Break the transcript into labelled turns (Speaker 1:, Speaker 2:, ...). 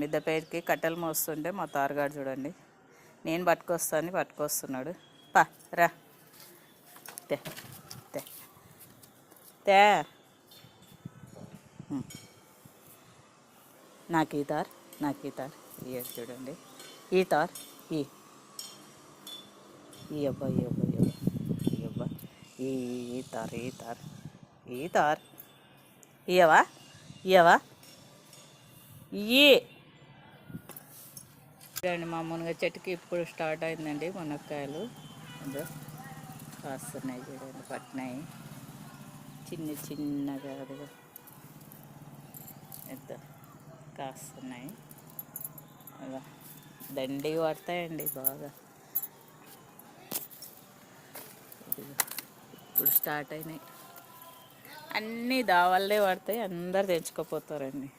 Speaker 1: మిద్ద పేరుకి కట్టెలు మోస్తుంటే మా తారగాడు చూడండి, నేను పట్టుకొస్తున్నాడు. పా రా తే తే తే నాకు ఈ తార్ ఇయ్యాడు చూడండి. ఈ తార్ ఈ అబ్బా ఈ తార్ ఇయ్యవా చూడండి. మా మునగ చెట్టుకి ఇప్పుడు స్టార్ట్ అయిందండి మునక్కాయలు. అదో కాస్తున్నాయి చూడండి, పట్టినాయి చిన్నగా అదిగో ఎంత కాస్తున్నాయి. అలా దండిగా పడతాయండి బాగా. ఇప్పుడు స్టార్ట్ అయినాయి, అన్నీ దావల్లే పడతాయి, అందరు తెచ్చుకోపోతారండి.